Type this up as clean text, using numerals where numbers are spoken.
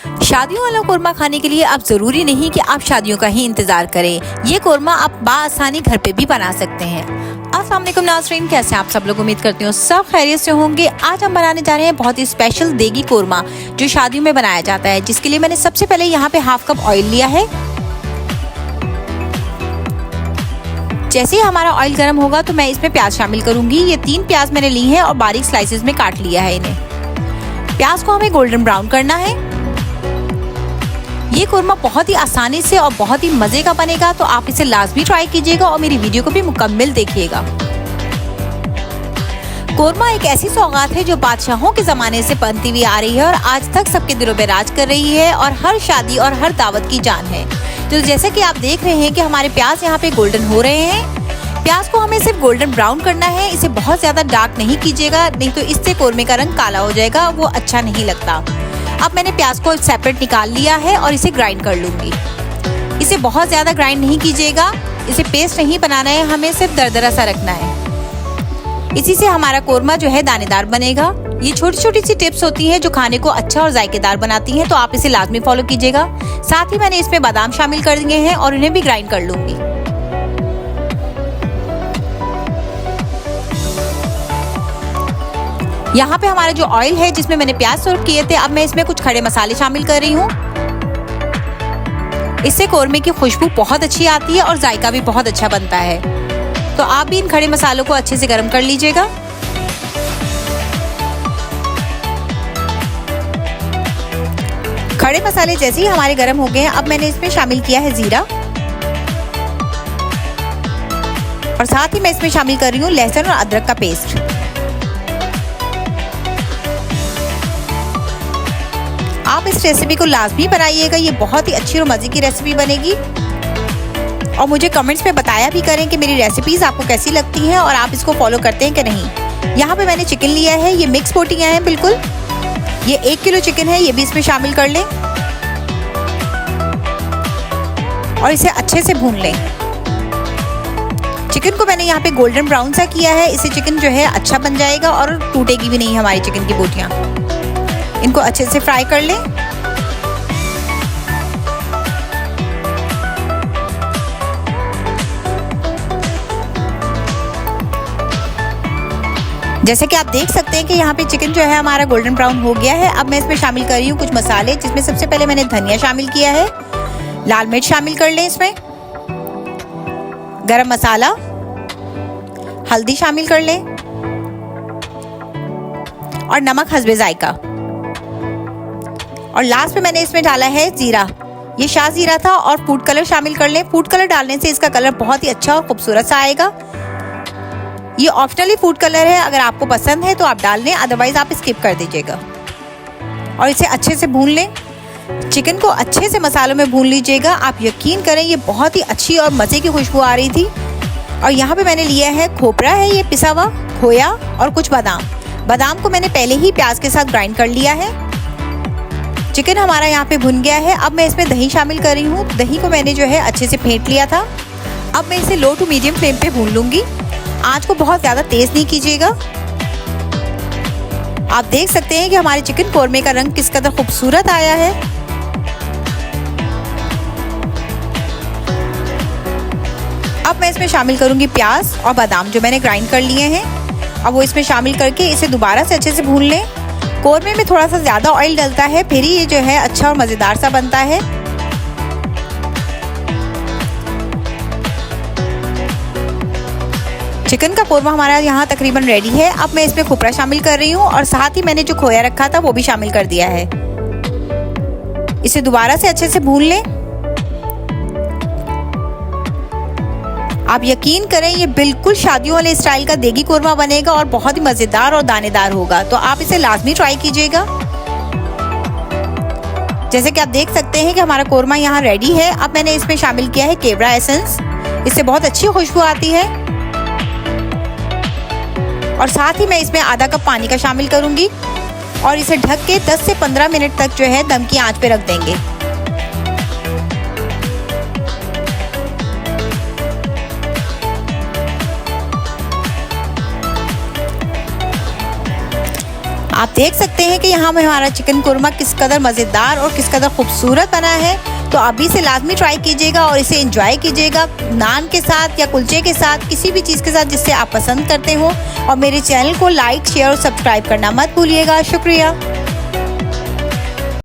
शादियों वाला कोरमा खाने के लिए अब ज़रूरी नहीं कि आप शादियों का ही इंतज़ार करें। ये कोरमा आप बाआसानी घर पे भी बना सकते हैं। अस्सलाम वालेकुम नाज़रीन, कैसे आप सब लोग? उम्मीद करती हूँ सब खैरियत से होंगे। आज हम बनाने जा रहे हैं बहुत ही स्पेशल देगी कोरमा जो शादियों में बनाया जाता है, जिसके लिए मैंने सबसे पहले यहाँ पे हाफ कप ऑयल लिया है। जैसे ही हमारा ऑयल गर्म होगा तो मैं इसमें प्याज शामिल करूंगी। ये 3 प्याज मैंने ली हैं और बारीक स्लाइसेस में काट लिया है इन्हें। प्याज को हमें गोल्डन ब्राउन करना है। ये कोरमा बहुत ही आसानी से और बहुत ही मजे का बनेगा, तो आप इसे लाजमी ट्राई कीजिएगा और मेरी वीडियो को भी मुकम्मल देखिएगा। कोरमा एक ऐसी सौगात है जो बादशाहों के जमाने से बनती हुई आ रही है और आज तक सबके दिलों में राज कर रही है और हर शादी और हर दावत की जान है। तो जैसे कि आप देख रहे हैं कि हमारे प्याज यहाँ पे गोल्डन हो रहे हैं। प्याज को हमें सिर्फ गोल्डन ब्राउन करना है, इसे बहुत ज्यादा डार्क नहीं कीजिएगा, नहीं तो इससे कोरमे का रंग काला हो जाएगा, वो अच्छा नहीं लगता। अब मैंने प्याज को सेपरेट निकाल लिया है और इसे ग्राइंड कर लूंगी। इसे बहुत ज्यादा ग्राइंड नहीं कीजिएगा, इसे पेस्ट नहीं बनाना है, हमें सिर्फ दरदरा सा रखना है। इसी से हमारा कोरमा जो है दानेदार बनेगा। ये छोटी छोटी सी टिप्स होती हैं जो खाने को अच्छा और जायकेदार बनाती हैं, तो आप इसे लाजमी फॉलो कीजिएगा। साथ ही मैंने इसमें बादाम शामिल कर दिए हैं और इन्हें भी ग्राइंड कर लूंगी। यहाँ पे हमारा जो ऑयल है जिसमें मैंने प्याज सर्व किए थे, अब मैं इसमें कुछ खड़े मसाले शामिल कर रही हूँ। इससे कोरमे की खुशबू बहुत अच्छी आती है और जायका भी बहुत अच्छा बनता है। तो आप भी इन खड़े मसालों को अच्छे से गर्म कर लीजिएगा। खड़े मसाले जैसे ही हमारे गर्म हो गए हैं, अब मैंने इसमें शामिल किया है जीरा और साथ ही मैं इसमें शामिल कर रही हूँ लहसुन और अदरक का पेस्ट। आप इस रेसिपी को लाजमी बनाइएगा, ये बहुत ही अच्छी और मज़े की रेसिपी बनेगी। और मुझे कमेंट्स में बताया भी करें कि मेरी रेसिपीज़ आपको कैसी लगती हैं और आप इसको फॉलो करते हैं कि नहीं। यहाँ पे मैंने चिकन लिया है, ये मिक्स बोटियाँ हैं बिल्कुल। ये 1 किलो चिकन है, ये भी इसमें शामिल कर लें और इसे अच्छे से भून लें। चिकन को मैंने यहाँ पे गोल्डन ब्राउन सा किया है, इससे चिकन जो है अच्छा बन जाएगा और टूटेगी भी नहीं हमारी चिकन की बोटियाँ। इनको अच्छे से फ्राई कर लें। जैसे कि आप देख सकते हैं कि यहाँ पे चिकन जो है हमारा गोल्डन ब्राउन हो गया है। अब मैं इसमें शामिल कर रही हूँ कुछ मसाले, जिसमें सबसे पहले मैंने धनिया शामिल किया है, लाल मिर्च शामिल कर लें, इसमें गरम मसाला, हल्दी शामिल कर लें और नमक हस्बे जायका। और लास्ट में मैंने इसमें डाला है जीरा, ये शाह जीरा था, और फूड कलर शामिल कर लें। फूड कलर डालने से इसका कलर बहुत ही अच्छा और खूबसूरत सा आएगा। ये ऑप्शनली फूड कलर है, अगर आपको पसंद है तो आप डाल लें, अदरवाइज आप स्किप कर दीजिएगा। और इसे अच्छे से भून लें। चिकन को अच्छे से मसालों में भून लीजिएगा। आप यकीन करें ये बहुत ही अच्छी और मज़े की खुशबू आ रही थी। और यहाँ पे मैंने लिया है खोपरा है, ये पिसा हुआ खोया, और कुछ बादाम। बादाम को मैंने पहले ही प्याज के साथ ग्राइंड कर लिया है। चिकन हमारा यहाँ पे भुन गया है। अब मैं इसमें दही शामिल कर रही हूँ। दही को मैंने जो है अच्छे से फेंट लिया था। अब मैं इसे लो टू मीडियम फ्लेम पे भून लूँगी। आँच को बहुत ज़्यादा तेज़ नहीं कीजिएगा। आप देख सकते हैं कि हमारे चिकन कोरमे का रंग किस कदर खूबसूरत आया है। अब मैं इसमें शामिल करूँगी प्याज और बादाम जो मैंने ग्राइंड कर लिए हैं। अब वो इसमें शामिल करके इसे दोबारा से अच्छे से भून लें। कोरमे में थोड़ा सा ज़्यादा ऑयल डलता है, फिर ही ये जो है अच्छा और मज़ेदार सा बनता है। चिकन का कोरमा हमारा यहाँ तकरीबन रेडी है। अब मैं इसमें खोपरा शामिल कर रही हूँ और साथ ही मैंने जो खोया रखा था वो भी शामिल कर दिया है। इसे दोबारा से अच्छे से भून लें। आप यकीन करें ये बिल्कुल शादियों वाले स्टाइल का देगी कोरमा बनेगा और बहुत ही मज़ेदार और दानेदार होगा, तो आप इसे लाजमी ट्राई कीजिएगा। जैसे कि आप देख सकते हैं कि हमारा कोरमा यहाँ रेडी है। अब मैंने इसमें शामिल किया है केवड़ा एसेंस, इससे बहुत अच्छी खुशबू आती है। और साथ ही मैं इसमें आधा कप पानी का शामिल करूंगी और इसे ढक के 10 से 15 मिनट तक जो है दम की आंच पे रख देंगे। आप देख सकते हैं कि यहाँ में हमारा चिकन कोरमा किस कदर मज़ेदार और किस कदर खूबसूरत बना है। तो अभी इसे लाजमी ट्राई कीजिएगा और इसे एंजॉय कीजिएगा नान के साथ या कुलचे के साथ, किसी भी चीज़ के साथ जिससे आप पसंद करते हो। और मेरे चैनल को लाइक, शेयर और सब्सक्राइब करना मत भूलिएगा। शुक्रिया।